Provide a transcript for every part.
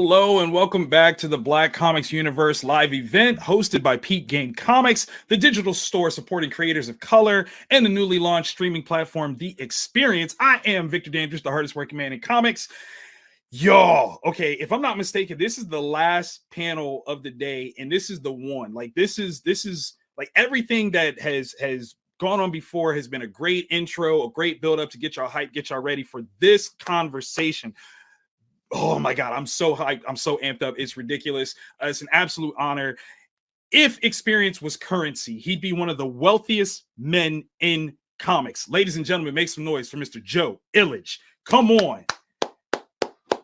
Hello and welcome back to the Black Comix Universe live event hosted by Peak Game Comics, the digital store supporting creators of color, and the newly launched streaming platform, The Experience. I am Victor Dandridge, the hardest working man in comics. Y'all, okay, if I'm not mistaken, this is the last panel of the day, and this is the one. Like this is like everything that has gone on before has been a great intro, a great build up to get y'all hyped, get y'all ready for this conversation. Oh my God, I'm so hyped. I'm so amped up. It's ridiculous. It's an absolute honor. If Experience was currency, he'd be one of the wealthiest men in comics. Ladies and gentlemen, make some noise for Mr. Joe Illage. Come on.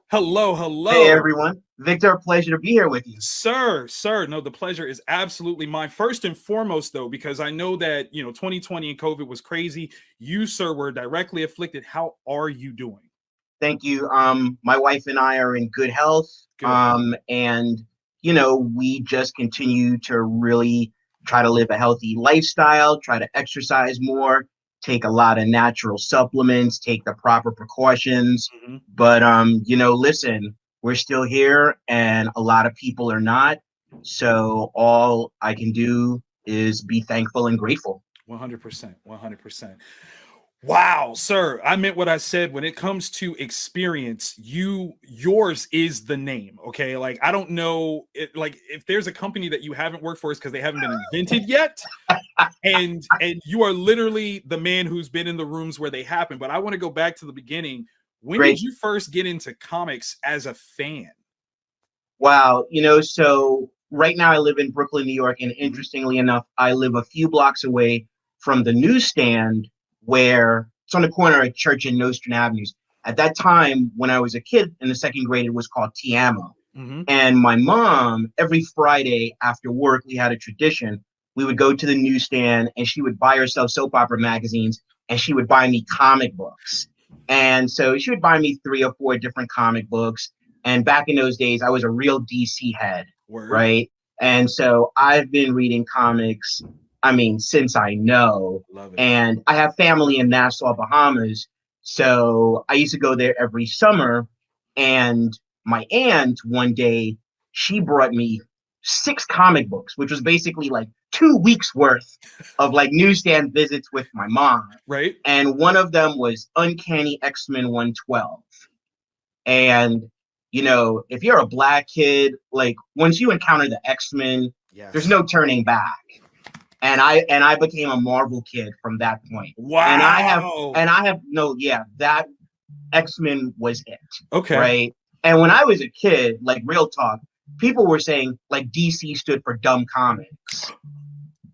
Hello, hello. Hey, everyone. Victor, pleasure to be here with you. Sir. No, the pleasure is absolutely mine. First and foremost, though, because I know that, 2020 and COVID was crazy. You, sir, were directly afflicted. How are you doing? Thank you. My wife and I are in good health. Good. And, we just continue to really try to live a healthy lifestyle, try to exercise more, take a lot of natural supplements, take the proper precautions. Mm-hmm. But, listen, we're still here and a lot of people are not. So all I can do is be thankful and grateful. 100%. Wow, sir. I meant what I said. When it comes to Experience, yours is the name. Okay. Like, I don't know if there's a company that you haven't worked for, it's because they haven't been invented yet. and you are literally the man who's been in the rooms where they happen. But I want to go back to the beginning. When Great. did you first get into comics as a fan? Wow. So right now I live in Brooklyn, New York. And interestingly enough, I live a few blocks away from the newsstand where it's on the corner of Church and Nostrand Avenues. At that time, when I was a kid in the second grade, it was called Tiamo. Mm-hmm. And my mom, every Friday after work, we had a tradition. We would go to the newsstand and she would buy herself soap opera magazines and she would buy me comic books. And so she would buy me 3 or 4 different comic books. And back in those days, I was a real DC head, right? And so I've been reading comics, since I know. Love it. And I have family in Nassau, Bahamas. So I used to go there every summer. And my aunt, one day, she brought me 6 comic books, which was basically like 2 weeks worth of like newsstand visits with my mom. Right. And one of them was Uncanny X-Men 112. And, if you're a Black kid, like once you encounter the X-Men, yes, there's no turning back. And I became a Marvel kid from that point. Wow. That X-Men was it. Okay. Right. And when I was a kid, like real talk, people were saying like DC stood for dumb comics.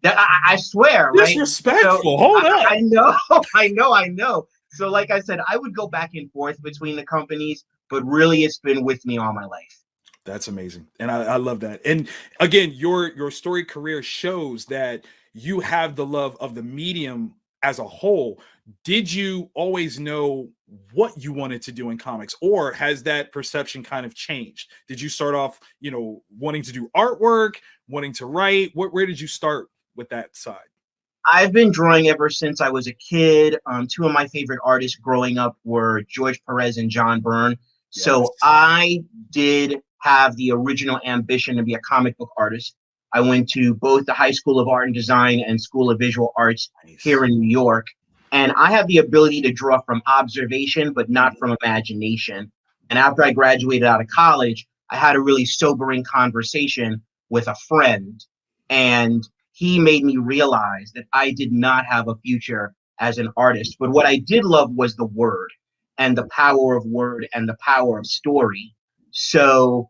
I swear, right? Disrespectful. So, hold on. I know. So like I said, I would go back and forth between the companies, but really it's been with me all my life. That's amazing. And I love that. And again, your story career shows that you have the love of the medium as a whole. Did you always know what you wanted to do in comics, or has that perception kind of changed? Did you start off, wanting to do artwork, wanting to write? Where did you start with that side? I've been drawing ever since I was a kid. 2 of my favorite artists growing up were George Perez and John Byrne. Yes. So I did have the original ambition to be a comic book artist. I went to both the High School of Art and Design and School of Visual Arts here in New York. And I have the ability to draw from observation, but not from imagination. And after I graduated out of college, I had a really sobering conversation with a friend. And he made me realize that I did not have a future as an artist. But what I did love was the word and the power of word and the power of story. So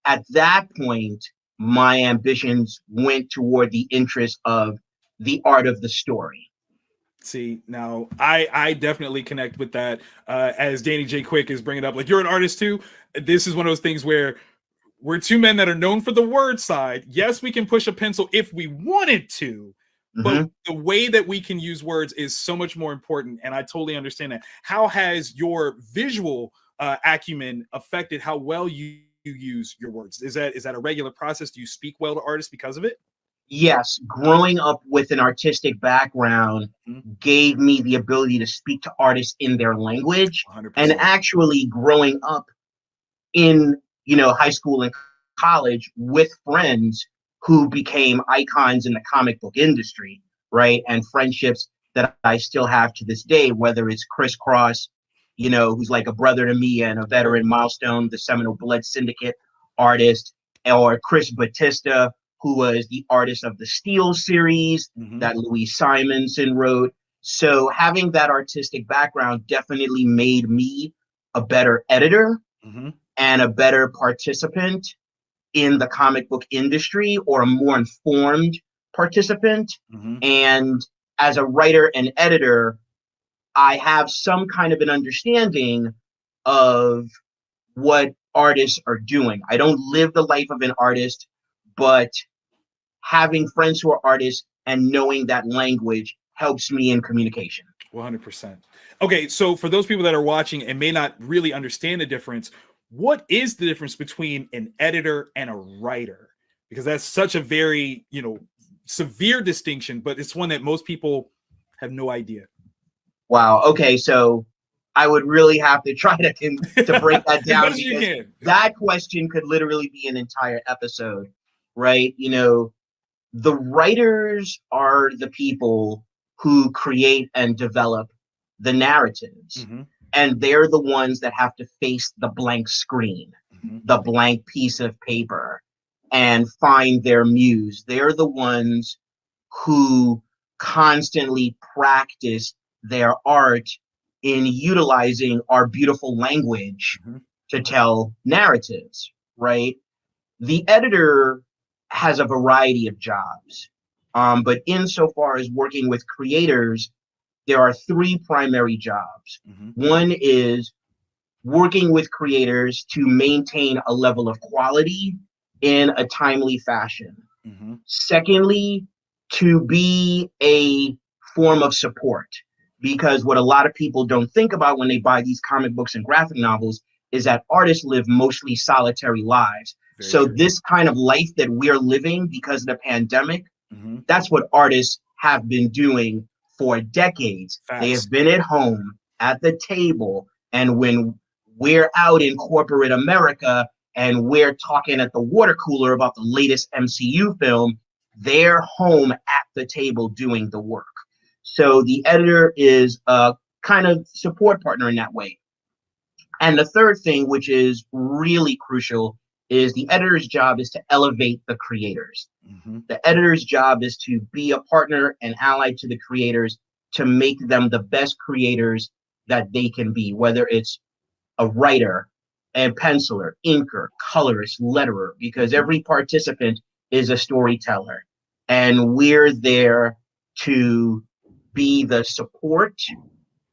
at that point, my ambitions went toward the interest of the art of the story. See, now I definitely connect with that. As Danny J. Quick is bringing up, like, you're an artist too. This is one of those things where we're 2 men that are known for the word side. Yes, we can push a pencil if we wanted to, but the way that we can use words is so much more important. And I totally understand that. How has your visual acumen affected how well you use your words? Is that a regular process? Do you speak well to artists because of it? Yes, growing up with an artistic background gave me the ability to speak to artists in their language. 100%. And actually growing up in high school and college with friends who became icons in the comic book industry, right? And friendships that I still have to this day, whether it's Chris Cross, who's like a brother to me and a veteran milestone, the Seminole Blood Syndicate artist, or Chris Batista, who was the artist of the Steel series that Louise Simonson wrote. So having that artistic background definitely made me a better editor and a better participant in the comic book industry, or a more informed participant. And as a writer and editor, I have some kind of an understanding of what artists are doing. I don't live the life of an artist, but having friends who are artists and knowing that language helps me in communication. 100%. Okay, so for those people that are watching and may not really understand the difference, what is the difference between an editor and a writer? Because that's such a very, severe distinction, but it's one that most people have no idea. Wow. Okay, so I would really have to try to break that down, because that question could literally be an entire episode, right? The writers are the people who create and develop the narratives. And they're the ones that have to face the blank screen, the blank piece of paper, and find their muse. They're the ones who constantly practice their art in utilizing our beautiful language to tell narratives, right? The editor has a variety of jobs, but insofar as working with creators, there are three primary jobs. One is working with creators to maintain a level of quality in a timely fashion. Secondly, to be a form of support, because what a lot of people don't think about when they buy these comic books and graphic novels is that artists live mostly solitary lives. So this kind of life that we're living because of the pandemic, that's what artists have been doing for decades. They have been at home at the table, and when we're out in corporate America and we're talking at the water cooler about the latest MCU film, they're home at the table doing the work. So the editor is a kind of support partner in that way. And the third thing, which is really crucial, is the editor's job is to elevate the creators. The editor's job is to be a partner and ally to the creators to make them the best creators that they can be, whether it's a writer, a penciler, inker, colorist, letterer, because every participant is a storyteller. And we're there to be the support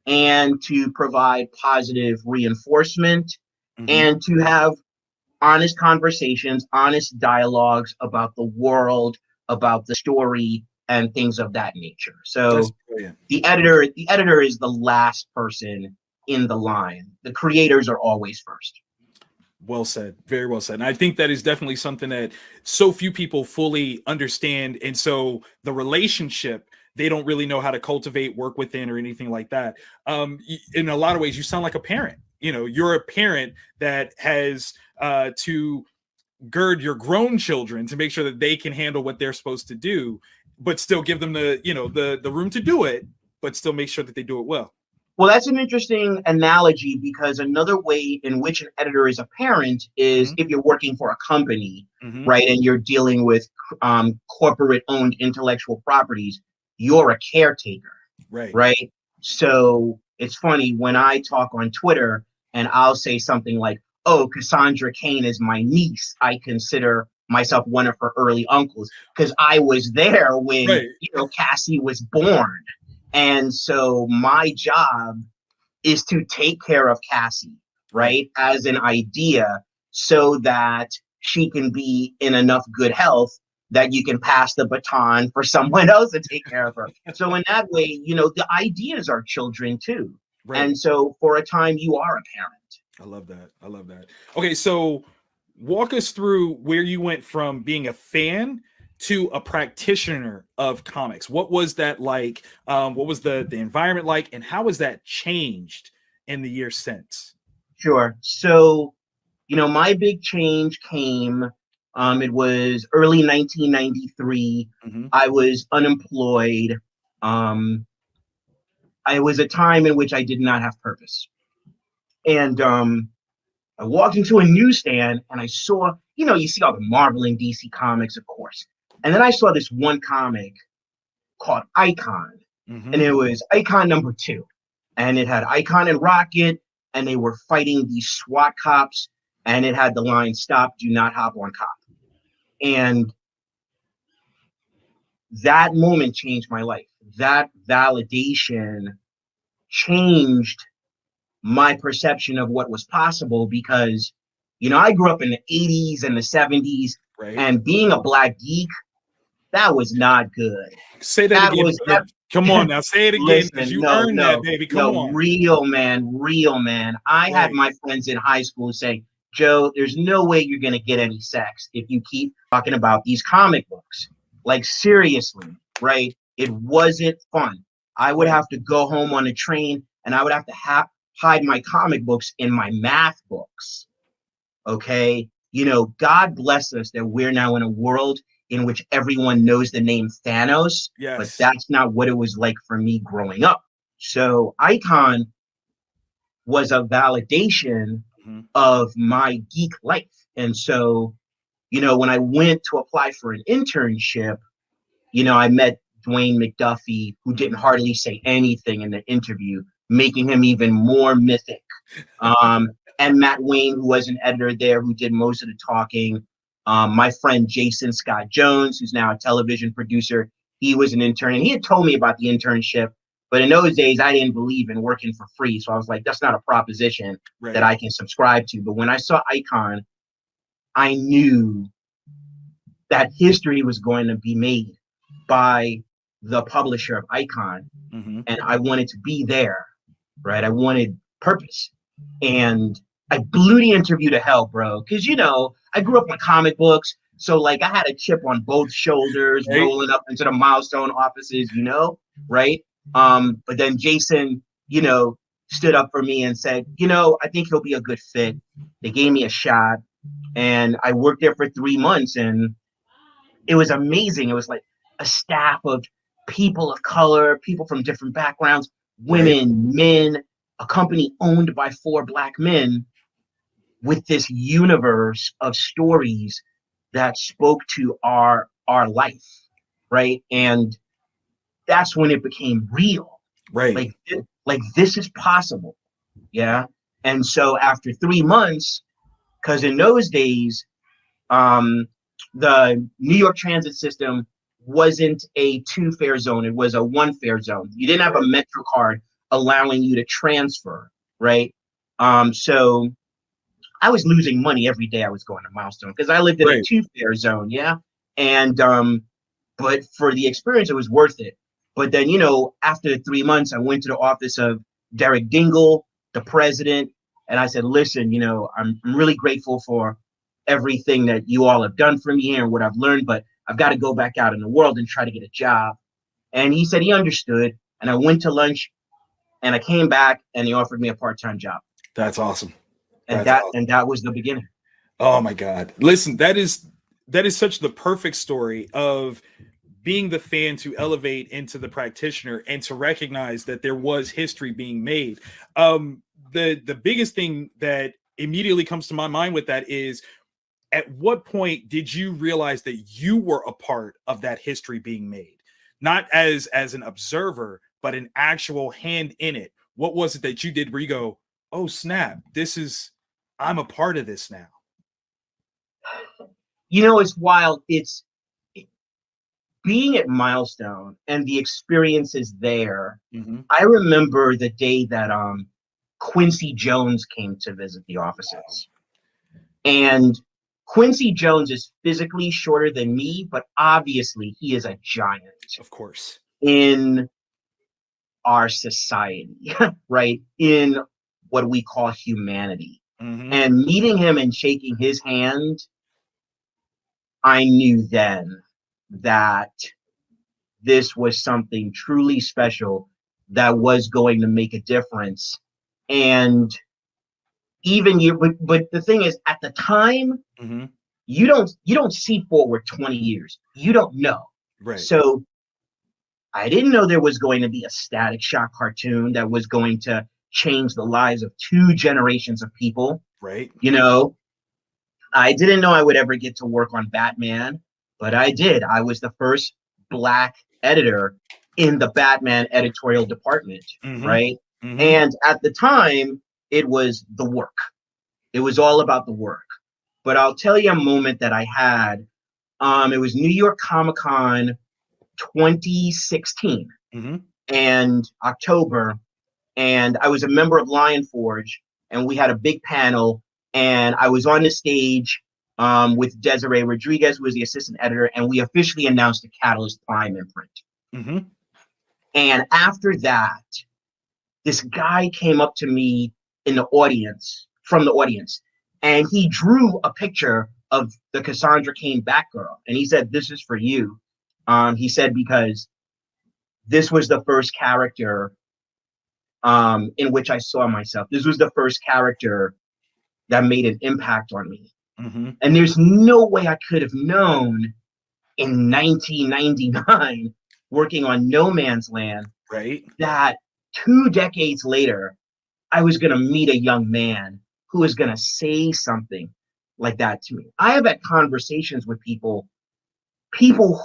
and to provide positive reinforcement and to have honest conversations, honest dialogues about the world, about the story, and things of that nature. So the editor is the last person in the line. The creators are always first. Well said. Very well said. And I think that is definitely something that so few people fully understand. And so the relationship, they don't really know how to cultivate, work within, or anything like that. In a lot of ways, you sound like a parent. You're a parent that has to gird your grown children to make sure that they can handle what they're supposed to do, but still give them the room to do it, but still make sure that they do it well. Well, that's an interesting analogy, because another way in which an editor is a parent is if you're working for a company, right, and you're dealing with corporate-owned intellectual properties, you're a caretaker, right? So it's funny when I talk on Twitter and I'll say something like, "Oh, Cassandra Cain is my niece. I consider myself one of her early uncles because I was there when Cassie was born." And so my job is to take care of Cassie, right, as an idea, so that she can be in enough good health that you can pass the baton for someone else to take care of her. So in that way, the ideas are children too. And so for a time, you are a parent. I love that. I love that. Okay, so walk us through where you went from being a fan to a practitioner of comics. What was that like? What was the environment like, and how has that changed in the years since? Sure. So, my big change came, it was early 1993. I was unemployed. It was a time in which I did not have purpose. And I walked into a newsstand and I saw, you see all the Marvel and DC comics, of course. And then I saw this one comic called Icon. And it was Icon #2. And it had Icon and Rocket, and they were fighting these SWAT cops. And it had the line, "Stop, do not hop on cop." And that moment changed my life. That validation changed my perception of what was possible, because I grew up in the 80s and the 70s, and being a Black geek, that was not good. Say that again. Come on now, say it again, because you earned that, baby. Come on. Real man. I had my friends in high school saying, "Joe, there's no way you're going to get any sex if you keep talking about these comic books." Like, seriously, right? It wasn't fun. I would have to go home on a train, and I would have to hide my comic books in my math books. Okay? God bless us that we're now in a world in which everyone knows the name Thanos, but that's not what it was like for me growing up. So Icon was a validation of my geek life. And so, when I went to apply for an internship, I met Dwayne McDuffie, who didn't hardly say anything in the interview, making him even more mythic. And Matt Wayne, who was an editor there, who did most of the talking. My friend Jason Scott Jones, who's now a television producer, he was an intern, and he had told me about the internship. But in those days, I didn't believe in working for free. So I was like, that's not a proposition that I can subscribe to. But when I saw Icon, I knew that history was going to be made by the publisher of Icon. And I wanted to be there, right? I wanted purpose. And I blew the interview to hell, bro. Because, I grew up with comic books. So, like, I had a chip on both shoulders, rolling up into the Milestone offices, right? But then Jason, stood up for me and said, I think he'll be a good fit. They gave me a shot. And I worked there for 3 months, and it was amazing. It was like a staff of people of color, people from different backgrounds, women, men, a company owned by 4 Black men, with this universe of stories that spoke to our life, right? And that's when it became real. Like this is possible. Yeah. And so after 3 months, because in those days, the New York transit system wasn't a 2-fare zone. It was a 1-fare zone. You didn't have a Metro card allowing you to transfer, right? So I was losing money every day I was going to Milestone, because I lived in a 2-fare zone. Yeah. And, but for the experience, it was worth it. But then, after 3 months, I went to the office of Derek Dingle, the president, and I said, "Listen, I'm really grateful for everything that you all have done for me here and what I've learned, but I've got to go back out in the world and try to get a job." And he said he understood. And I went to lunch, and I came back, and he offered me a part-time job. That's awesome. And that was the beginning. Oh my God. Listen, that is such the perfect story of being the fan to elevate into the practitioner and to recognize that there was history being made. The biggest thing that immediately comes to my mind with that is, at what point did you realize that you were a part of that history being made? Not as an observer, but an actual hand in it. What was it that you did where you go, "Oh snap, I'm a part of this now"? It's wild. It's being at Milestone and the experiences there. I remember the day that Quincy Jones came to visit the offices. And Quincy Jones is physically shorter than me, but obviously he is a giant. Of course. In our society, right? In what we call humanity. And meeting him and shaking his hand, I knew then that this was something truly special that was going to make a difference. And even you, but the thing is, at the time, Mm-hmm. you don't see forward 20 years. You don't know. Right. So I didn't know there was going to be a Static Shock cartoon that was going to change the lives of 2 generations of people. Right. You know, I didn't know I would ever get to work on Batman, but I did. I was the first Black editor in the Batman editorial department, Mm-hmm. right? Mm-hmm. And at the time, it was the work. It was all about the work. But I'll tell you a moment that I had. It was New York Comic Con 2016 Mm-hmm. and October, and I was a member of Lion Forge, and we had a big panel, and I was on the stage with Desiree Rodriguez, who was the assistant editor, and we officially announced the Catalyst Prime imprint. Mm-hmm. And after that, this guy came up to me in the audience, from the audience, and he drew a picture of the Cassandra Cain Batgirl, and he said, "This is for you." He said, because this was the first character in which I saw myself. This was the first character that made an impact on me. Mm-hmm. And there's no way I could have known in 1999, working on No Man's Land, Right. that 2 decades later, I was going to meet a young man who was going to say something like that to me. I have had conversations with people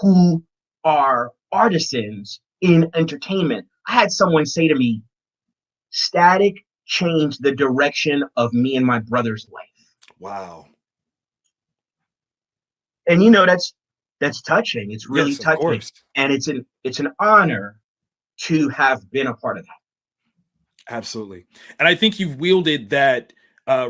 who are artisans in entertainment. I had someone say to me, Static changed the direction of me and my brother's life. Wow. And that's touching. It's really Yes, of touching. course. And it's an honor to have been a part of that. Absolutely. And I think you've wielded that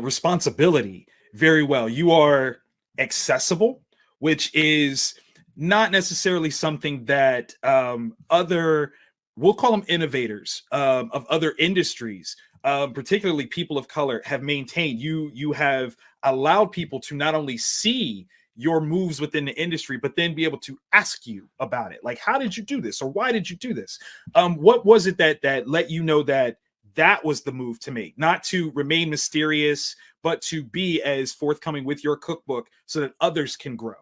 responsibility very well. You are accessible, which is not necessarily something that other, we'll call them innovators of other industries, particularly people of color, have maintained. You have allowed people to not only see your moves within the industry, but then be able to ask you about it. Like, how did you do this? Or why did you do this? What was it that let you know that was the move to make, not to remain mysterious, but to be as forthcoming with your cookbook so that others can grow?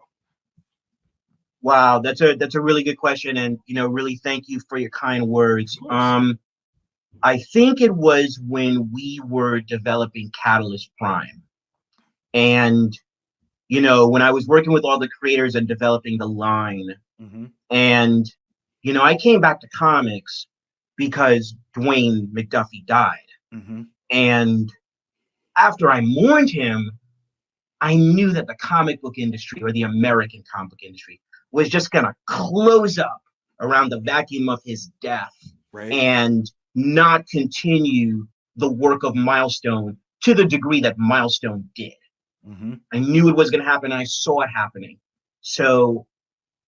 Wow, that's a really good question, and really thank you for your kind words. I think it was when we were developing Catalyst Prime, and when I was working with all the creators and developing the line, Mm-hmm. and I came back to comics because Dwayne McDuffie died. Mm-hmm. And after I mourned him, I knew that the comic book industry, or the American comic book industry, was just going to close up around the vacuum of his death Right. and not continue the work of Milestone to the degree that Milestone did. Mm-hmm. I knew it was going to happen. I saw it happening. So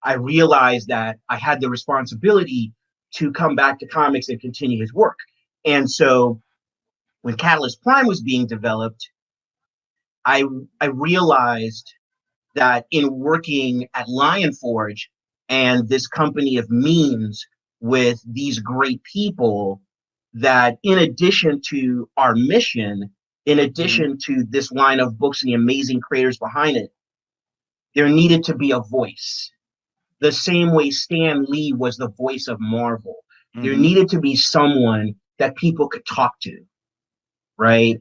I realized that I had the responsibility to come back to comics and continue his work. And so when Catalyst Prime was being developed, I realized that in working at Lion Forge and this company of memes with these great people, that in addition to our mission, in addition to this line of books and the amazing creators behind it, there needed to be a voice. The same way Stan Lee was the voice of Marvel. There Mm-hmm. needed to be someone that people could talk to, right?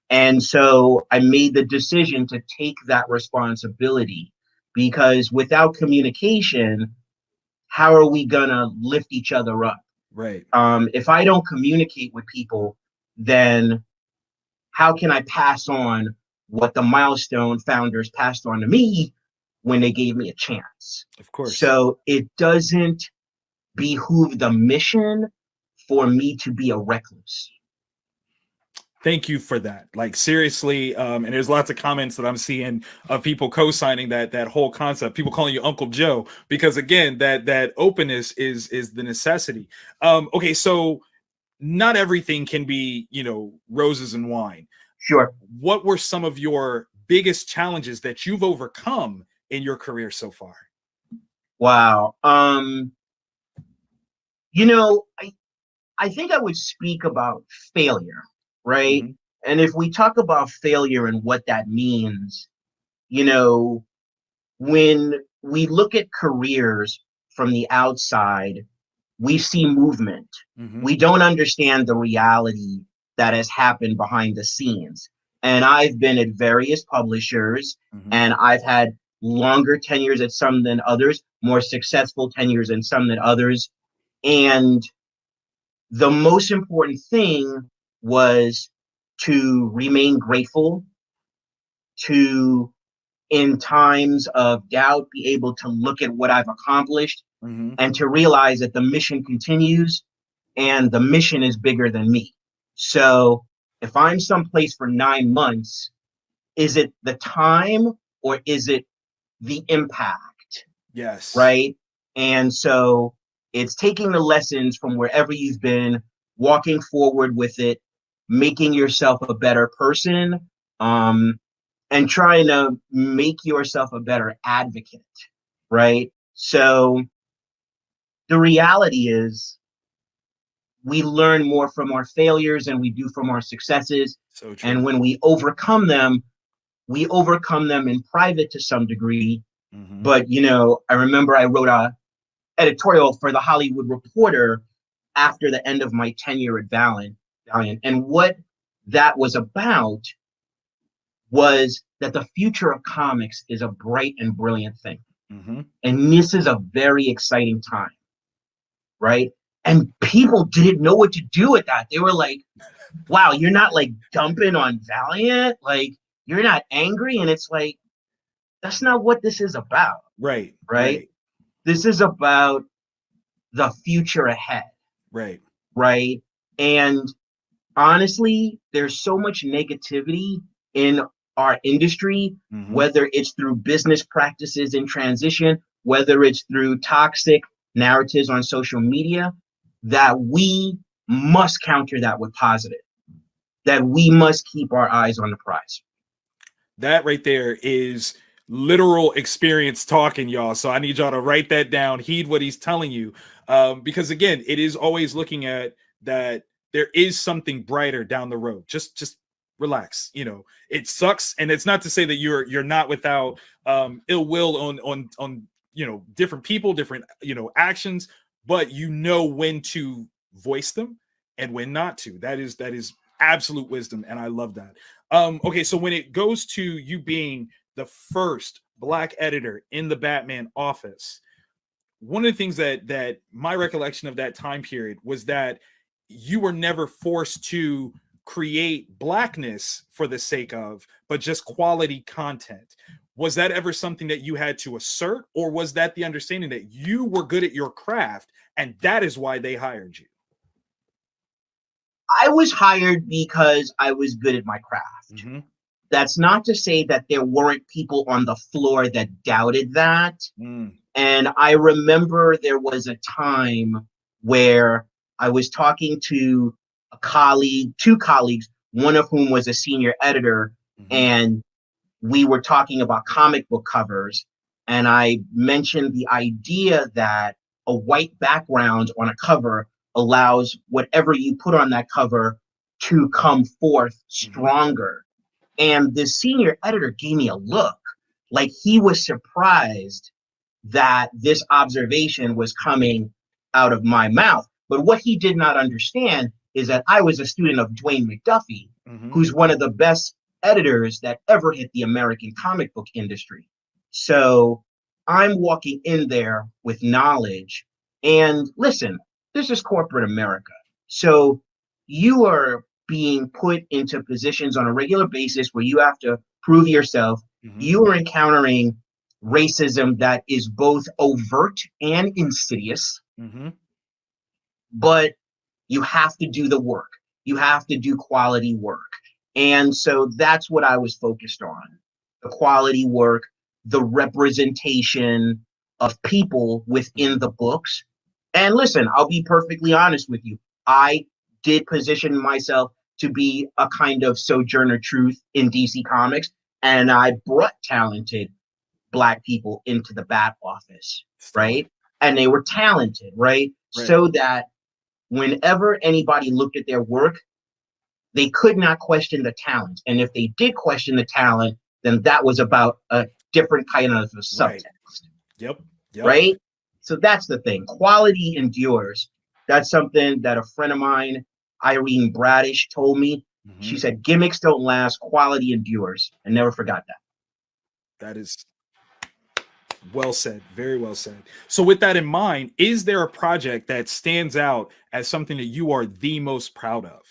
And so I made the decision to take that responsibility, because without communication, how are we gonna lift each other up? Right. If I don't communicate with people, then how can I pass on what the Milestone founders passed on to me when they gave me a chance? Of course. So it doesn't behoove the mission for me to be a recluse. Thank you for that. Like, seriously, and there's lots of comments that I'm seeing of people co-signing that whole concept. People calling you Uncle Joe, because again, that openness is the necessity. Okay, so not everything can be roses and wine. Sure. What were some of your biggest challenges that you've overcome in your career so far? Wow. I think I would speak about failure, right? Mm-hmm. And if we talk about failure and what that means, you know, when we look at careers from the outside, we see movement. We don't understand the reality that has happened behind the scenes. And I've been at various publishers, and I've had longer tenures at some than others, more successful tenures in some than others. And the most important thing was to remain grateful, to, in times of doubt, be able to look at what I've accomplished and to realize that the mission continues and the mission is bigger than me. So if I'm someplace for 9 months, is it the time or is it the impact? Yes. Right. And so it's taking the lessons from wherever you've been, walking forward with it, making yourself a better person, and trying to make yourself a better advocate. Right. So the reality is we learn more from our failures than we do from our successes. So true. And when we overcome them in private to some degree. But, you know, I remember I wrote a editorial for the Hollywood Reporter after the end of my tenure at Valiant. And what that was about was that the future of comics is a bright and brilliant thing. And this is a very exciting time, right? And people didn't know what to do with that. They were like, wow, you're not like dumping on Valiant? Like, you're not angry? And it's like, that's not what this is about. Right. This is about the future ahead. Right. And honestly, there's so much negativity in our industry, whether it's through business practices in transition, whether it's through toxic narratives on social media, that we must counter that with positive, that we must keep our eyes on the prize. That right there is literal experience talking, y'all. So I need y'all to write that down, heed what he's telling you. Because again, it is always looking at that there is something brighter down the road. Just relax. You know, it sucks. And it's not to say that you're not without ill will on you know, different people, different, you know, actions, but you know when to voice them and when not to. That is absolute wisdom. And I love that. Okay, so when it goes to you being the first Black editor in the Batman office, one of the things that my recollection of that time period was that you were never forced to create Blackness for the sake of, but just quality content. Was that ever something that you had to assert, or was that the understanding that you were good at your craft and that is why they hired you? I was hired because I was good at my craft. That's not to say that there weren't people on the floor that doubted that. And I remember there was a time where I was talking to two colleagues, one of whom was a senior editor, and we were talking about comic book covers. And I mentioned the idea that a white background on a cover allows whatever you put on that cover to come forth stronger. And the senior editor gave me a look like he was surprised that this observation was coming out of my mouth. But what he did not understand is that I was a student of Dwayne McDuffie, who's one of the best editors that ever hit the American comic book industry. So I'm walking in there with knowledge. And listen, this is corporate America. So you are being put into positions on a regular basis where you have to prove yourself. You are encountering racism that is both overt and insidious, but you have to do the work. You have to do quality work. And so that's what I was focused on, the quality work, the representation of people within the books. And listen, I'll be perfectly honest with you. I did position myself to be a kind of sojourner truth in DC Comics, and I brought talented Black people into the Bat office, right? And they were talented, right? So that whenever anybody looked at their work, they could not question the talent. And if they did question the talent, then that was about a different kind of a subtext. Right. Yep. Right? So that's the thing. Quality endures. That's something that a friend of mine, Irene Bradish, told me. She said, gimmicks don't last, quality endures. I never forgot that. That is well said. Very well said. So with that in mind, is there a project that stands out as something that you are the most proud of?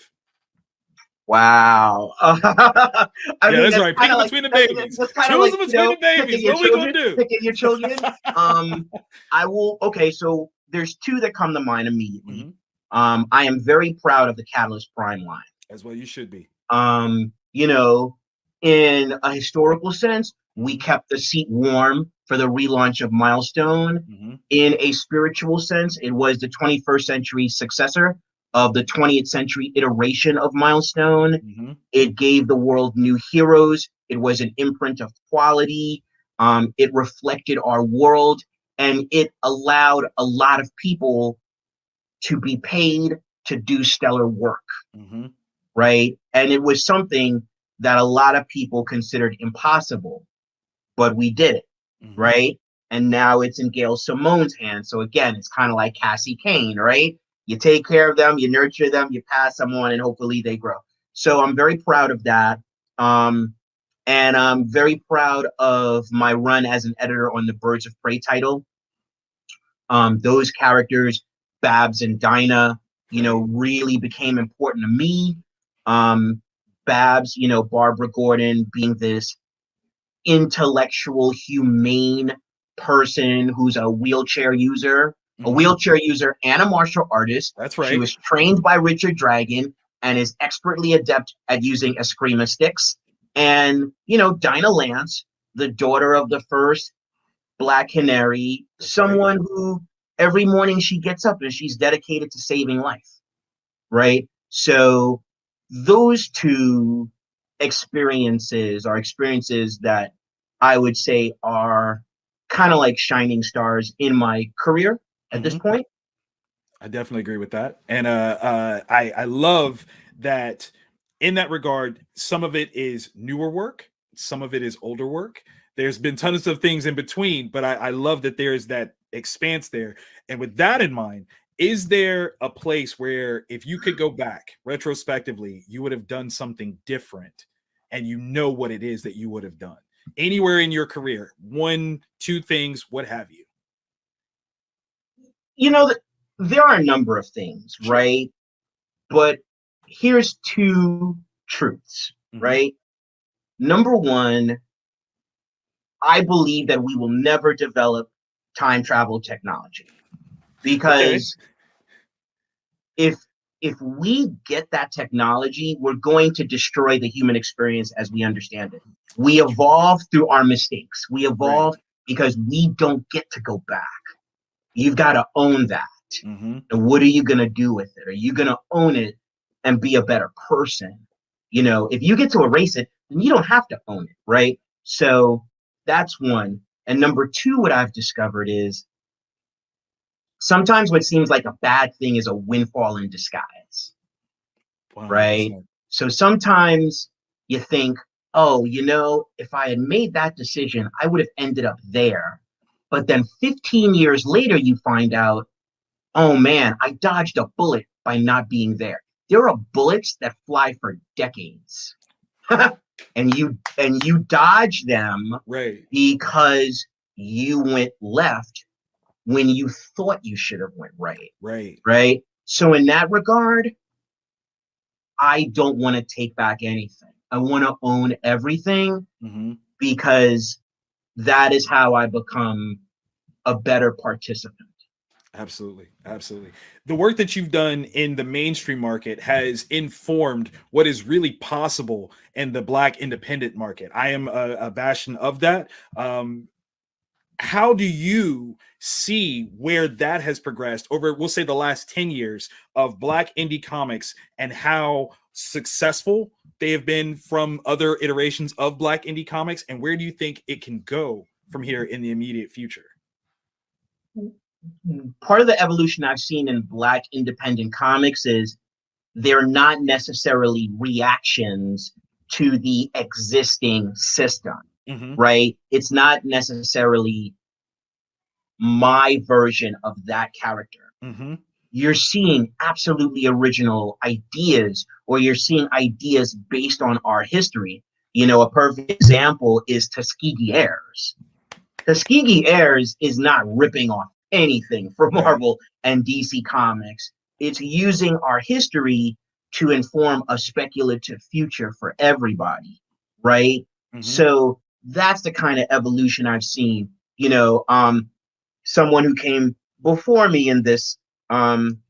Wow. I mean, that's right. Pick between the babies. Choose them between the babies. What are we going to do? Picking your children. I will. Okay, so there's two that come to mind immediately. I am very proud of the Catalyst Prime line. As well, you should be. You know, in a historical sense, we kept the seat warm for the relaunch of Milestone. In a spiritual sense, it was the 21st century successor of the 20th century iteration of Milestone. It gave the world new heroes. It was an imprint of quality. It reflected our world, and it allowed a lot of people to be paid to do stellar work. Right? And it was something that a lot of people considered impossible, but we did it. Right? And now it's in Gail Simone's hands. So again, it's kind of like Cassie Kane, right? You take care of them, you nurture them, you pass them on, and hopefully they grow. So I'm very proud of that. And I'm very proud of my run as an editor on the Birds of Prey title. Those characters, Babs and Dinah, you know, really became important to me. Babs, you know, Barbara Gordon being this intellectual, humane person who's a wheelchair user, and a martial artist. That's right. She was trained by Richard Dragon and is expertly adept at using eskrima sticks. And, you know, Dinah Lance, the daughter of the first Black Canary, someone who every morning she gets up and she's dedicated to saving life, right? So those two experiences are experiences that I would say are kind of like shining stars in my career at this point. I definitely agree with that. And I love that in that regard, some of it is newer work, some of it is older work. There's been tons of things in between, but I love that there is that expanse there. And with that in mind, is there a place where if you could go back retrospectively, you would have done something different and you know what it is that you would have done? Anywhere in your career, one, two things, what have you? You know, there are a number of things, right? But here's two truths, right? Number one, I believe that we will never develop time travel technology because if we get that technology, we're going to destroy the human experience as we understand it. We evolve through our mistakes. We evolve because we don't get to go back. You've got to own that. And what are you going to do with it? Are you going to own it and be a better person? You know, if you get to erase it, then you don't have to own it, right? So that's one. And number two, what I've discovered is sometimes what seems like a bad thing is a windfall in disguise, right? So sometimes you think, oh, you know, if I had made that decision, I would have ended up there. But then 15 years later, you find out, oh man, I dodged a bullet by not being there. There are bullets that fly for decades. and you dodge them because you went left when you thought you should have went right. So in that regard, I don't want to take back anything. I want to own everything because that is how I become a better participant. Absolutely. Absolutely. The work that you've done in the mainstream market has informed what is really possible in the Black independent market. I am a bastion of that. How do you see where that has progressed over, we'll say, the last 10 years of Black indie comics and how successful they have been from other iterations of Black indie comics? And where do you think it can go from here in the immediate future? Part of the evolution I've seen in Black independent comics is they're not necessarily reactions to the existing system, right? It's not necessarily my version of that character. You're seeing absolutely original ideas, or you're seeing ideas based on our history. You know, a perfect example is Tuskegee Heirs. Tuskegee Heirs is not ripping off anything from Marvel and DC Comics. It's using our history to inform a speculative future for everybody, right? So that's the kind of evolution I've seen. You know, someone who came before me in this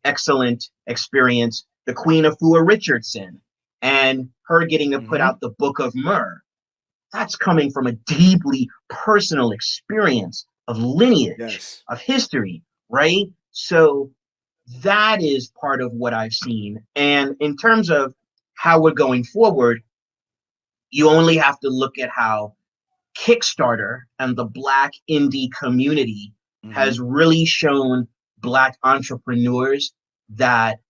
excellent experience, the Queen Afua Richardson, and her getting to put out the Book of Myrrh. That's coming from a deeply personal experience of lineage, of history, right? So that is part of what I've seen. And in terms of how we're going forward, you only have to look at how Kickstarter and the Black indie community has really shown Black entrepreneurs that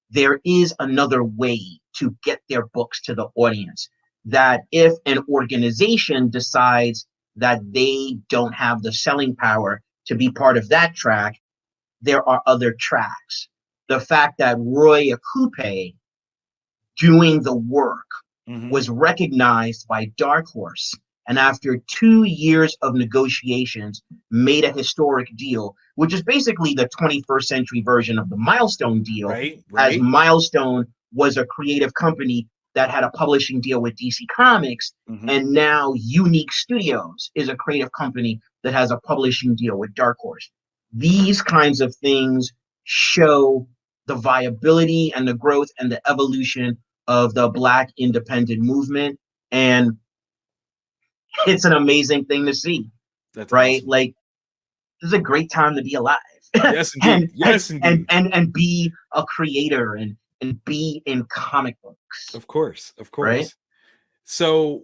there is another way to get their books to the audience. That if an organization decides that they don't have the selling power to be part of that track, there are other tracks. The fact that Roy Akupe doing the work was recognized by Dark Horse, and after 2 years of negotiations made a historic deal, which is basically the 21st century version of the Milestone deal, as Milestone was a creative company that had a publishing deal with DC Comics, and now Unique Studios is a creative company that has a publishing deal with Dark Horse. These kinds of things show the viability and the growth and the evolution of the Black independent movement, and it's an amazing thing to see. That's right. Awesome. Like, this is a great time to be alive. Yes, indeed. and, and be a creator and be in comic books. Of course. Right? So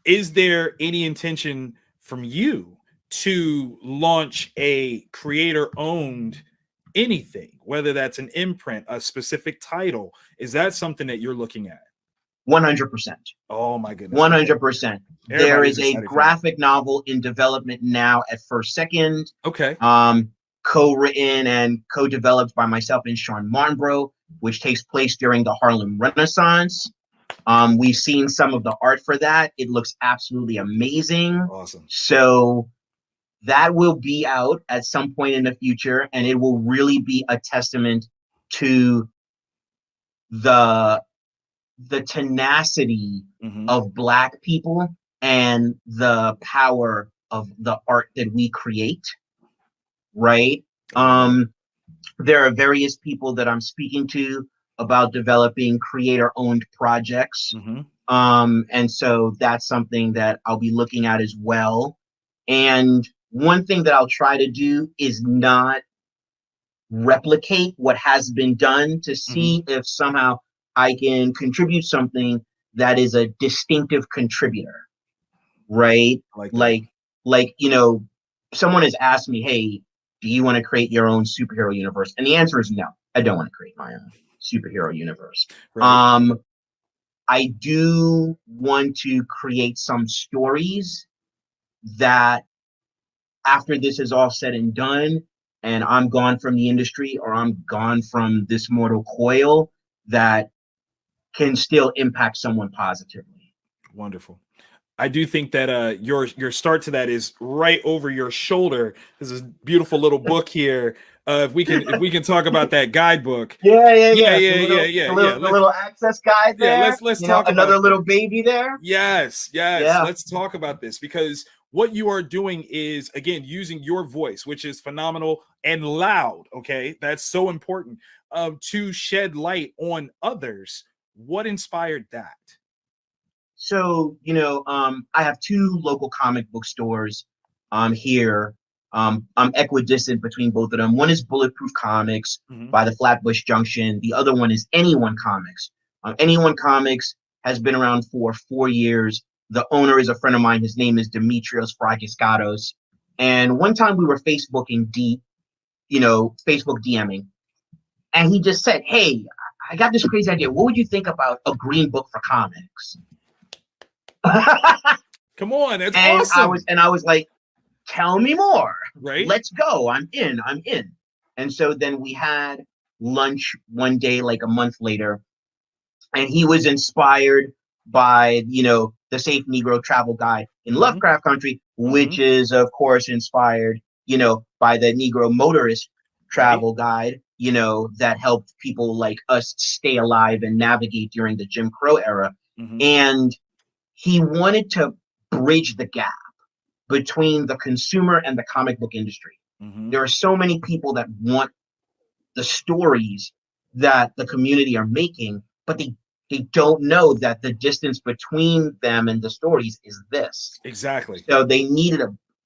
is there any intention from you to launch a creator-owned anything, whether that's an imprint, a specific title? Is that something that you're looking at? 100%. Oh my goodness. 100%. There is a graphic novel in development now at First Second. Okay. Co-written and co-developed by myself and Sean Marnbro, which takes place during the Harlem Renaissance. We've seen some of the art for that. It looks absolutely amazing. Awesome. So that will be out at some point in the future, and it will really be a testament to the tenacity of Black people and the power of the art that we create, right? There are various people that I'm speaking to about developing creator-owned projects. And so that's something that I'll be looking at as well. And one thing that I'll try to do is not replicate what has been done, to see if somehow I can contribute something that is a distinctive contributor, right? Like, you know, someone has asked me, hey, do you want to create your own superhero universe? And the answer is no, I don't want to create my own superhero universe. Right. I do want to create some stories that after this is all said and done, and I'm gone from the industry, or I'm gone from this mortal coil, that can still impact someone positively. Wonderful. I do think that your start to that is right over your shoulder. There's this beautiful little book here. If we can talk about that guidebook. Yeah. The little access guide there. Yeah, let's talk about another little baby there. Yes. Yeah. Let's talk about this, because what you are doing is, again, using your voice, which is phenomenal and loud. Okay, that's so important to shed light on others. What inspired that? So, you know, I have 2 local comic book stores here. I'm equidistant between both of them. One is Bulletproof Comics by the Flatbush Junction. The other one is Anyone Comics. Anyone Comics has been around for 4 years. The owner is a friend of mine. His name is Demetrios Fragiskatos. And one time we were Facebook DMing. And he just said, hey, I got this crazy idea. What would you think about a green book for comics? Come on, that's and awesome. I was like, tell me more. Right. Let's go. I'm in. And so then we had lunch one day, like a month later, and he was inspired by, the Safe Negro Travel Guide in Lovecraft Country, which is, of course, inspired, by the Negro Motorist Travel Guide, that helped people like us stay alive and navigate during the Jim Crow era. And he wanted to bridge the gap between the consumer and the comic book industry. There are so many people that want the stories that the community are making, but they don't know that the distance between them and the stories is this. Exactly. So they needed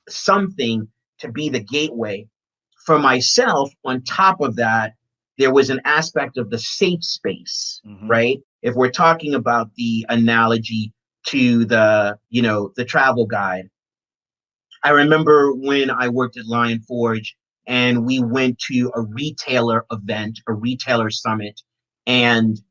something to be the gateway. For myself, on top of that, there was an aspect of the safe space, right? If we're talking about the analogy to the travel guide, I remember when I worked at Lion Forge and we went to a retailer event, a retailer summit, and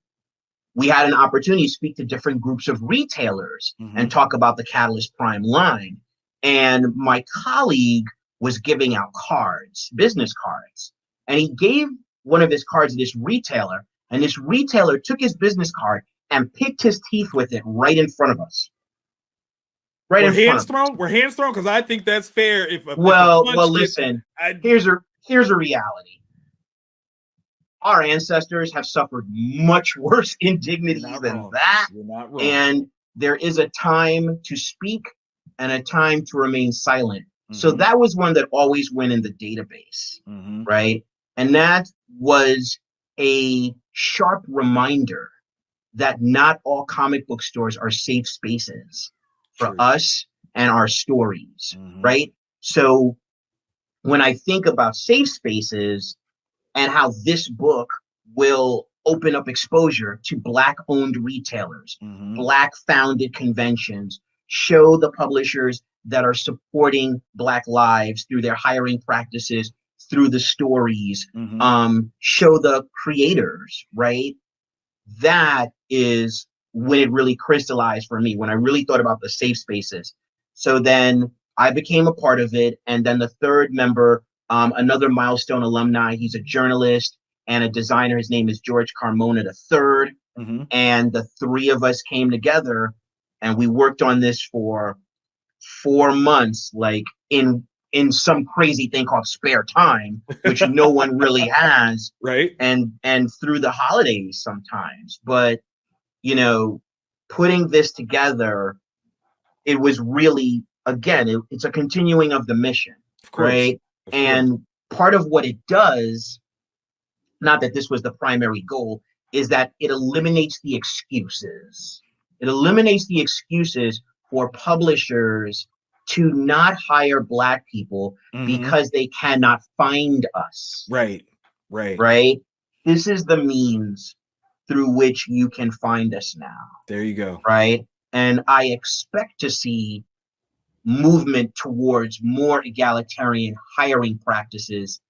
we had an opportunity to speak to different groups of retailers and talk about the Catalyst Prime line. And my colleague was giving out cards, business cards, and he gave one of his cards to this retailer, and this retailer took his business card and picked his teeth with it right in front of us. We're hands thrown because I think that's fair. Listen, here's a reality. Our ancestors have suffered much worse indignities than that. You're not wrong. And there is a time to speak and a time to remain silent. So that was one that always went in the database, right? And that was a sharp reminder that not all comic book stores are safe spaces for us and our stories, right? So when I think about safe spaces and how this book will open up exposure to Black-owned retailers, Black-founded conventions, show the publishers that are supporting Black lives through their hiring practices, through the stories, show the creators, right? That is when it really crystallized for me, when I really thought about the safe spaces. So then I became a part of it. And then the third member, another Milestone alumni, he's a journalist and a designer. His name is George Carmona III. And the three of us came together and we worked on this for 4 months, like in some crazy thing called spare time, which no one really has. Right. And through the holidays sometimes. But putting this together, it was really, again, it's a continuing of the mission, right? And part of what it does, not that this was the primary goal, is that it eliminates the excuses. It eliminates the excuses for publishers to not hire Black people because they cannot find us. Right. This is the means through which you can find us now. There you go. Right. And I expect to see movement towards more egalitarian hiring practices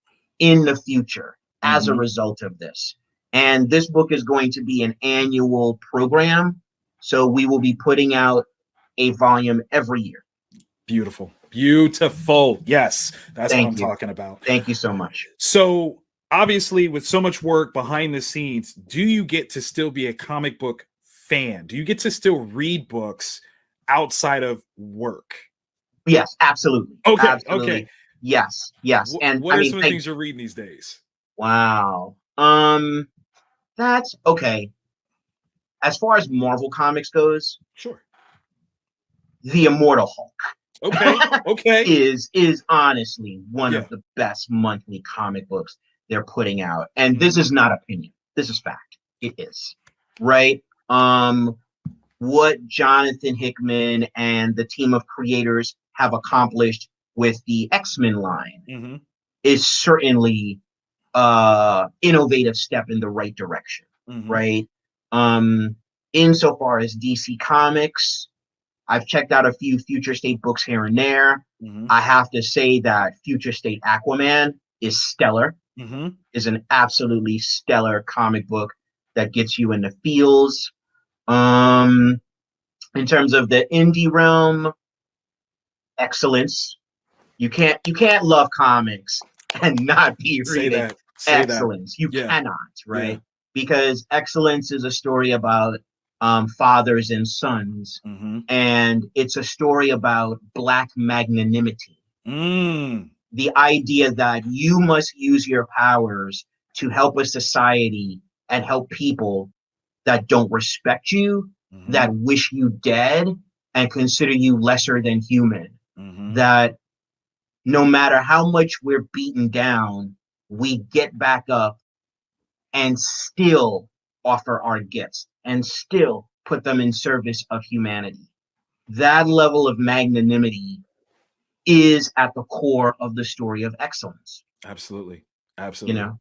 in the future as a result of this. And this book is going to be an annual program. So we will be putting out a volume every year. Beautiful. Yes, that's what I'm talking about. Thank you so much. So obviously, with so much work behind the scenes, do you get to still be a comic book fan? Do you get to still read books outside of work? Yes, absolutely. Okay. Absolutely. Yes. And what are some of the things you're reading these days? Wow. That's okay. As far as Marvel Comics goes, sure. The Immortal Hulk. Okay. is honestly one of the best monthly comic books they're putting out. And this is not opinion. This is fact. It is. Right? What Jonathan Hickman and the team of creators have accomplished with the X-Men line is certainly innovative step in the right direction. Right? Insofar as DC Comics, I've checked out a few Future State books here and there. I have to say that Future State Aquaman is stellar, is an absolutely stellar comic book. that gets you in the feels. In terms of the indie realm, excellence. You can't love comics and not be Say reading that. Say that. excellence. You Yeah. cannot, right? Yeah. Because excellence is a story about fathers and sons, and it's a story about Black magnanimity. The idea that you must use your powers to help a society and help people that don't respect you, that wish you dead, and consider you lesser than human. That no matter how much we're beaten down, we get back up and still offer our gifts and still put them in service of humanity. That level of magnanimity is at the core of the story of excellence. Absolutely. Absolutely. You know,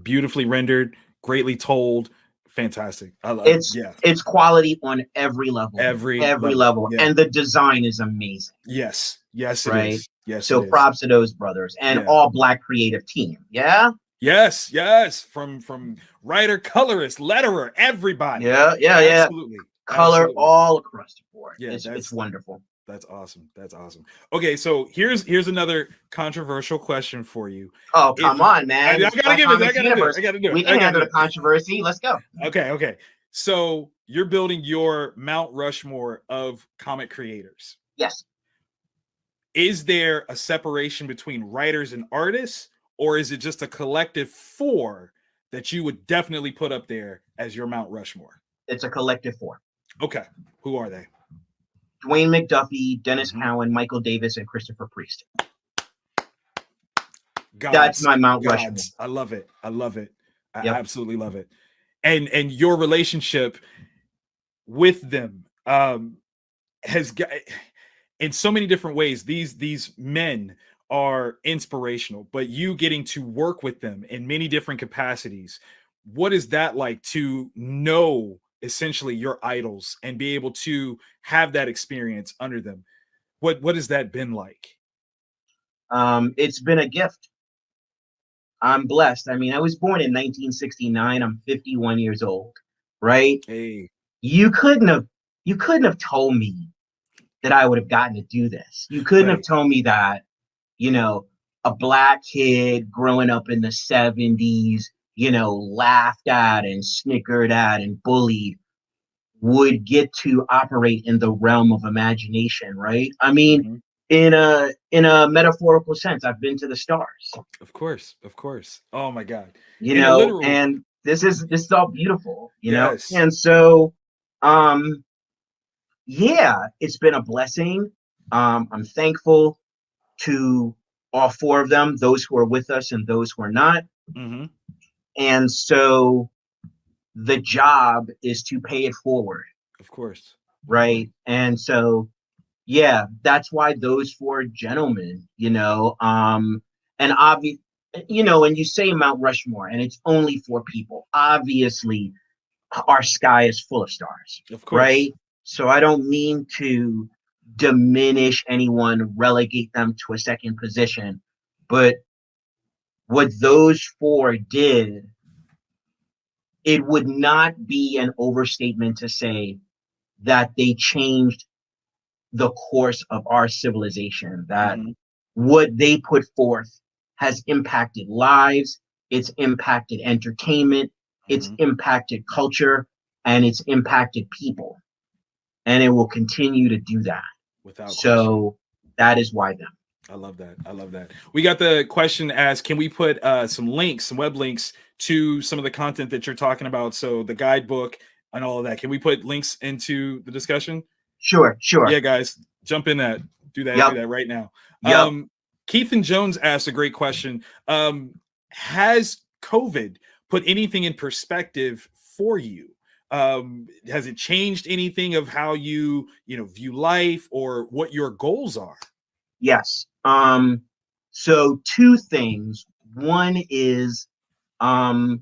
beautifully rendered, greatly told, fantastic. It's quality on every level. Every level. Yeah. And the design is amazing. Yes. Yes, right? It is. Yes. So props to those brothers and all Black creative team. Yeah. Yes. Yes. From writer, colorist, letterer, everybody. Yeah. Absolutely. Color Absolutely. all across the board. Yeah, it's wonderful. That's awesome. That's awesome. Okay, so here's another controversial question for you. Oh, come on, man. I gotta give it. I gotta do it. We can handle the controversy. Let's go. Okay. So you're building your Mount Rushmore of comic creators. Yes. Is there a separation between writers and artists, or is it just a collective four that you would definitely put up there as your Mount Rushmore? It's a collective four. Okay. Who are they? Dwayne McDuffie, Dennis Cowan, Michael Davis, and Christopher Priest. That's my Mount Rushmore. I love it. I absolutely love it. And your relationship with them has got, in so many different ways, these men are inspirational, but you getting to work with them in many different capacities, what is that like to know essentially your idols and be able to have that experience under them? What has that been like? It's been a gift. I'm blessed. I mean, I was born in 1969. I'm 51 years old, right? Hey, you couldn't have told me that I would have gotten to do this. You couldn't have told me that, a Black kid growing up in the 70s, laughed at and snickered at and bullied would get to operate in the realm of imagination, right? I mean, in a metaphorical sense, I've been to the stars. Of course. Oh my God. And this is all beautiful, know? Yes. And so, it's been a blessing. I'm thankful to all four of them, those who are with us and those who are not. And so the job is to pay it forward. Of course. Right. And so, that's why those four gentlemen, and obviously, when you say Mount Rushmore and it's only four people, obviously our sky is full of stars. Of course. Right. So I don't mean to diminish anyone, relegate them to a second position, but what those four did, it would not be an overstatement to say that they changed the course of our civilization, that what they put forth has impacted lives, it's impacted entertainment, it's impacted culture, and it's impacted people. And it will continue to do that. Without question. That is why them. I love that. We got the question asked, can we put some web links to some of the content that you're talking about? So the guidebook and all of that. Can we put links into the discussion? Sure. Yeah, guys, jump in that. Do that right now. Keith and Jones asked a great question. Has COVID put anything in perspective for you? Has it changed anything of how you view life or what your goals are? Yes. So two things. One is my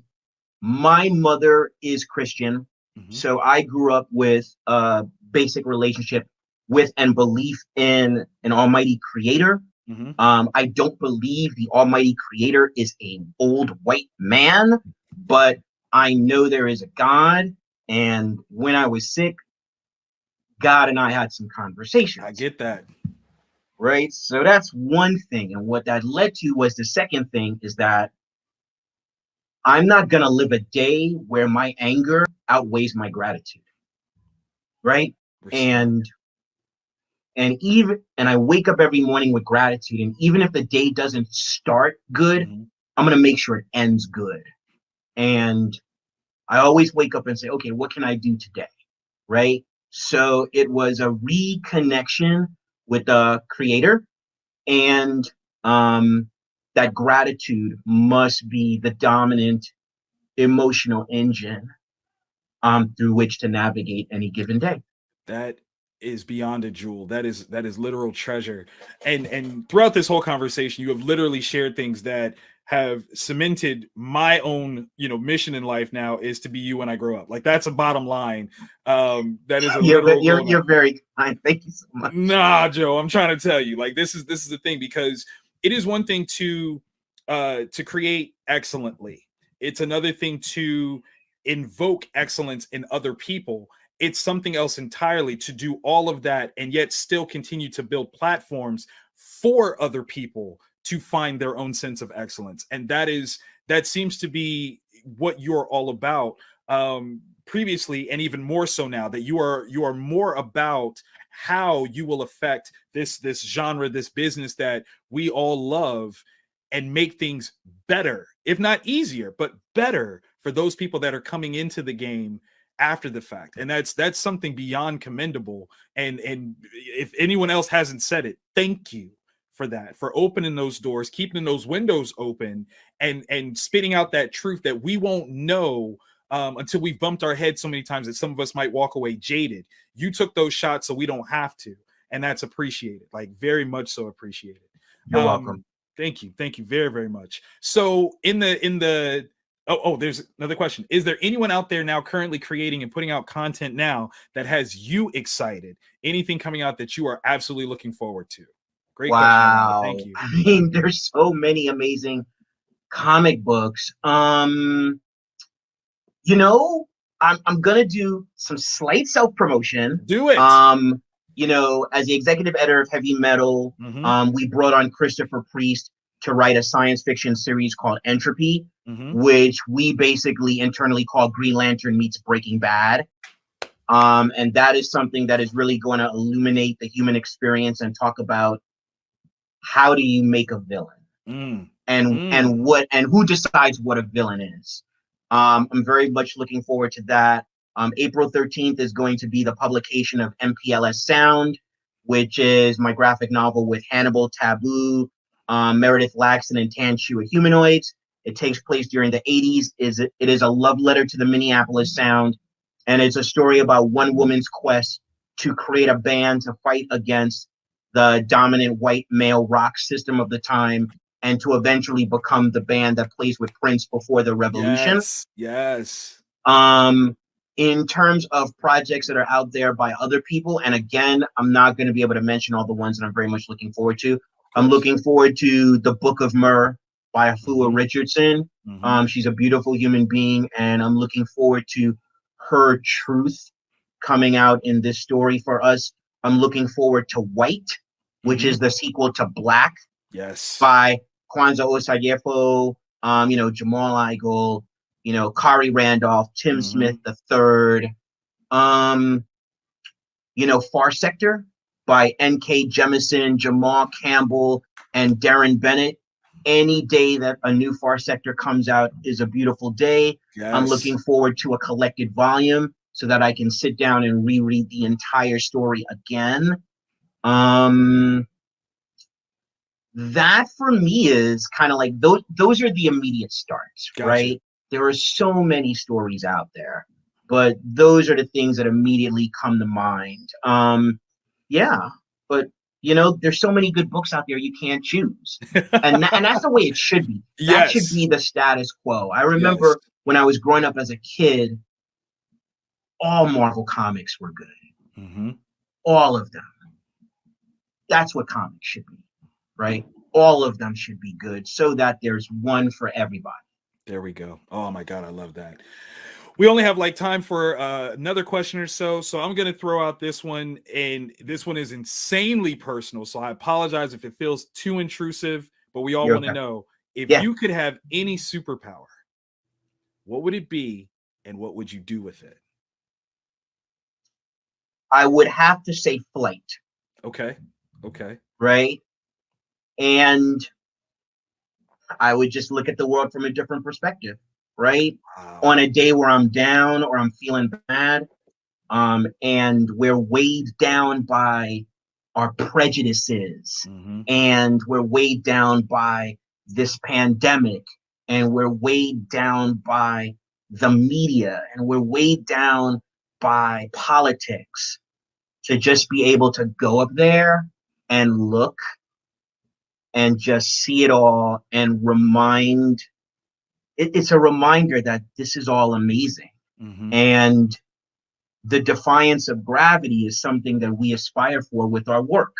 mother is Christian. So I grew up with a basic relationship with and belief in an almighty creator. I don't believe the almighty creator is an old white man, but I know there is a God, and when I was sick, God and I had some conversations. I get that. Right? So that's one thing. And what that led to was the second thing is that I'm not going to live a day where my anger outweighs my gratitude. Right? And I wake up every morning with gratitude. And even if the day doesn't start good, I'm going to make sure it ends good. And I always wake up and say, okay, what can I do today? Right? So it was a reconnection with the creator, and that gratitude must be the dominant emotional engine through which to navigate any given day. That is beyond a jewel. That is literal treasure. And throughout this whole conversation, you have literally shared things that have cemented my own, mission in life now is to be you when I grow up. Like, that's a bottom line. That is a you're very kind. Thank you so much. Nah, Joe, I'm trying to tell you, like, this is the thing, because it is one thing to create excellently. It's another thing to invoke excellence in other people. It's something else entirely to do all of that and yet still continue to build platforms for other people to find their own sense of excellence. And that seems to be what you're all about, previously, and even more so now, that you are more about how you will affect this genre, this business that we all love, and make things better, if not easier, but better for those people that are coming into the game after the fact. And that's something beyond commendable. And if anyone else hasn't said it, thank you for that, for opening those doors, keeping those windows open, and spitting out that truth that we won't know until we've bumped our head so many times that some of us might walk away jaded. You took those shots so we don't have to, and that's appreciated, like, very much so appreciated. You're welcome. Thank you very, very much. So in the there's another question. Is there anyone out there now currently creating and putting out content now that has you excited? Anything coming out that you are absolutely looking forward to? Great wow. question. Thank you. I mean, there's so many amazing comic books. I'm gonna do some slight self-promotion. Do it. As the executive editor of Heavy Metal, we brought on Christopher Priest to write a science fiction series called Entropy, which we basically internally call Green Lantern meets Breaking Bad. And that is something that is really going to illuminate the human experience and talk about how do you make a villain, and who decides what a villain is. I'm very much looking forward to that. April 13th is going to be the publication of MPLS Sound, which is my graphic novel with Hannibal, Taboo, Meredith Laxton, and Tanshua Humanoids. It takes place during the 80s. It is a love letter to the Minneapolis Sound, and it's a story about one woman's quest to create a band to fight against the dominant white male rock system of the time, and to eventually become the band that plays with Prince before the revolution. Yes. In terms of projects that are out there by other people, and again, I'm not going to be able to mention all the ones that I'm very much looking forward to. I'm looking forward to The Book of Myrrh by Afua Richardson. She's a beautiful human being, and I'm looking forward to her truth coming out in this story for us. I'm looking forward to White, which is the sequel to Black. Yes. By Kwanzaa Osayefo, Jamal Igle, Kari Randolph, Tim Smith III, Far Sector by N.K. Jemisin, Jamal Campbell, and Darren Bennett. Any day that a new Far Sector comes out is a beautiful day. Yes. I'm looking forward to a collected volume so that I can sit down and reread the entire story again. That for me is kind of like those are the immediate starts. Gotcha. Right? There are so many stories out there, but those are the things that immediately come to mind. But there's so many good books out there, you can't choose. and that's the way it should be. That should be the status quo. I remember when I was growing up as a kid, all Marvel comics were good. All of them. That's what comics should be. Right? All of them should be good so that there's one for everybody. There we go. Oh my God, I love that. We only have like time for another question or so. So I'm going to throw out this one. And this one is insanely personal. So I apologize if it feels too intrusive, but we all You're want to okay. know, if Yeah, you could have any superpower, what would it be and what would you do with it? I would have to say flight, Okay. Okay. right? And I would just look at the world from a different perspective, right? Wow. On a day where I'm down or I'm feeling bad, and we're weighed down by our prejudices, Mm-hmm. and we're weighed down by this pandemic, and we're weighed down by the media, and we're weighed down by politics. To just be able to go up there and look and just see it all and it's a reminder that this is all amazing. Mm-hmm. And the defiance of gravity is something that we aspire for with our work,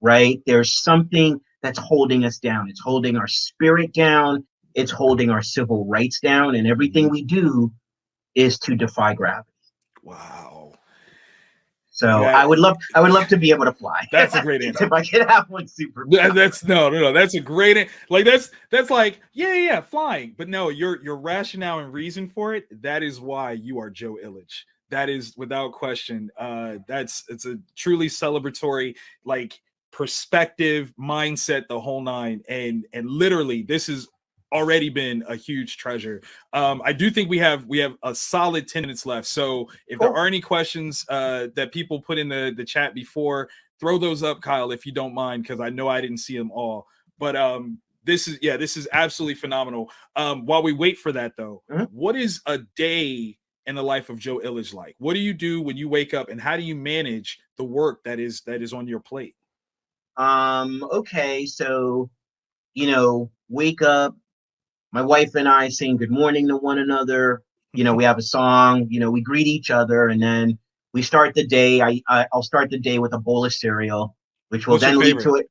right? There's something that's holding us down. It's holding our spirit down. It's holding our civil rights down. And everything Mm-hmm. we do is to defy gravity. Wow. So That I would love to be able to fly. that's a great answer. If I could have one superpower. That's no. That's a great like that's like yeah, flying. But no, your rationale and reason for it. That is why you are Joe Illage. That is without question. It's a truly celebratory like perspective, mindset, the whole nine. And literally, this has already been a huge treasure. I do think we have a solid 10 minutes left. So if there Cool. are any questions that people put in the chat before, throw those up, Kyle, if you don't mind, because I know I didn't see them all. But this is absolutely phenomenal. While we wait for that though, what is a day in the life of Joe Illage like? What do you do when you wake up, and how do you manage the work that is on your plate? Okay, so wake up. My wife and I sing good morning to one another. We have a song. We greet each other, and then we start the day. I'll start the day with a bowl of cereal, which will What's your then lead favorite? to it.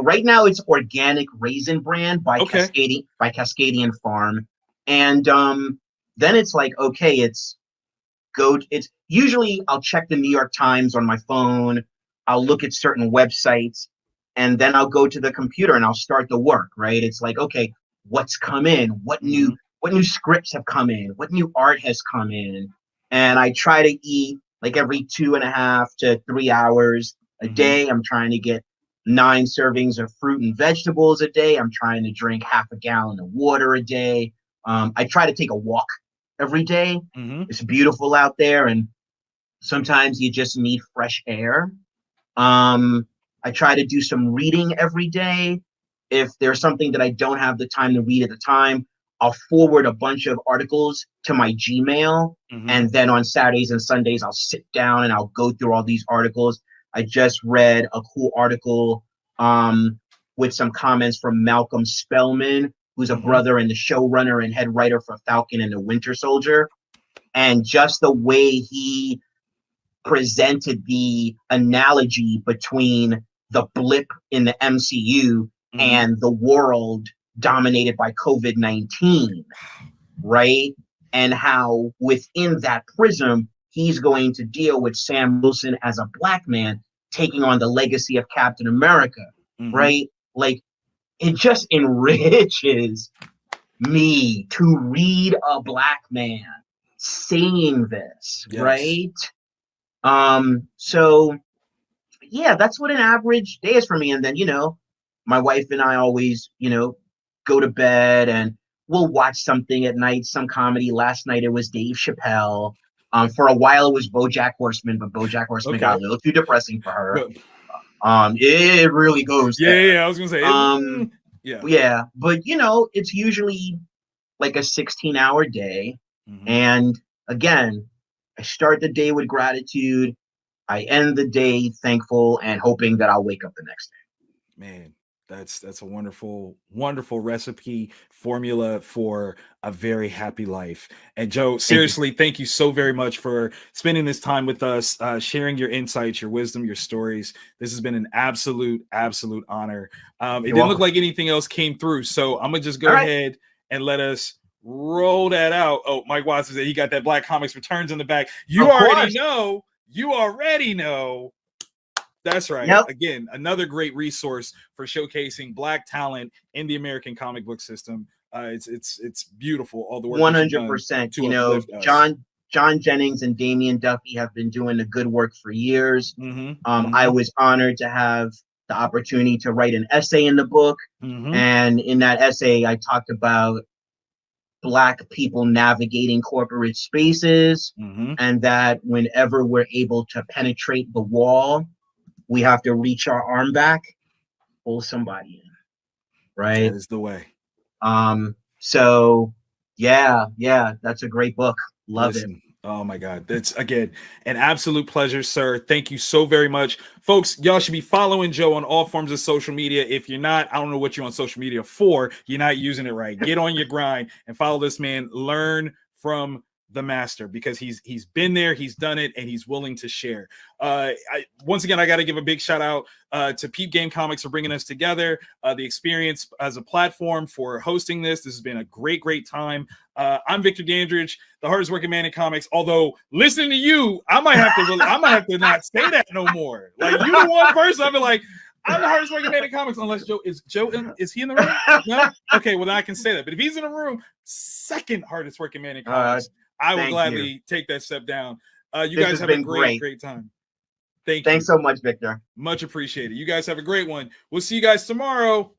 Right now, it's Organic Raisin Brand by Okay. Cascadian Farm, and then it's like okay, it's usually I'll check the New York Times on my phone. I'll look at certain websites, and then I'll go to the computer and I'll start the work, right? It's like, okay, what's come in? What new scripts have come in? What new art has come in? And I try to eat like every 2.5 to 3 hours a day. I'm trying to get 9 servings of fruit and vegetables a day. I'm trying to drink half a gallon of water a day. I try to take a walk every day. It's beautiful out there, and sometimes you just need fresh air. I try to do some reading every day. If there's something that I don't have the time to read at the time, I'll forward a bunch of articles to my Gmail. And then on Saturdays and Sundays, I'll sit down and I'll go through all these articles. I just read a cool article with some comments from Malcolm Spellman, who's a brother and the showrunner and head writer for Falcon and the Winter Soldier. And just the way he presented the analogy between the blip in the MCU and the world dominated by COVID-19, right? And how within that prism, he's going to deal with Sam Wilson as a Black man taking on the legacy of Captain America, right? Like, it just enriches me to read a Black man saying this, right? So yeah, that's what an average day is for me. And then, my wife and I always, go to bed and we'll watch something at night, some comedy. Last night it was Dave Chappelle. For a while it was BoJack Horseman, but BoJack Horseman got a little too depressing for her. It really goes there. Yeah, I was gonna say yeah, but it's usually like a 16-hour day. And again, I start the day with gratitude. I end the day thankful and hoping that I'll wake up the next day. Man, that's a wonderful recipe formula for a very happy life. And Joe, seriously, thank you so very much for spending this time with us, sharing your insights, your wisdom, your stories. This has been an absolute honor. It didn't look like anything else came through, so I'm gonna just go ahead and let us Roll that out. Oh, Mike Watson said he got that Black Comix Returns in the back. You Of already course. know. You already know. That's right. Yep. Again, another great resource for showcasing Black talent in the American comic book system. It's beautiful. All the work 100%. You know, uplift us. John Jennings and Damian Duffy have been doing the good work for years. I was honored to have the opportunity to write an essay in the book. And in that essay, I talked about Black people navigating corporate spaces, and that whenever we're able to penetrate the wall, we have to reach our arm back, pull somebody in, right? That is the way. So yeah, that's a great book. Love it. Oh my God. That's, again, an absolute pleasure, sir. Thank you so very much. Folks, y'all should be following Joe on all forms of social media. If you're not, I don't know what you're on social media for. You're not using it right. Get on your grind and follow this man. Learn from the master, because he's been there, he's done it, and he's willing to share. Once again, I got to give a big shout out to Peep Game Comics for bringing us together, the experience as a platform for hosting this. This has been a great time. I'm Victor Dandridge, the hardest working man in comics. Although listening to you, I might have to not say that no more. Like, you the one person I've been like, I'm the hardest working man in comics, unless Joe is he in the room? No? Okay, well then I can say that. But if he's in the room, second hardest working man in comics. I will gladly take that step down. You guys have a great time. Thanks so much, Victor. Much appreciated. You guys have a great one. We'll see you guys tomorrow.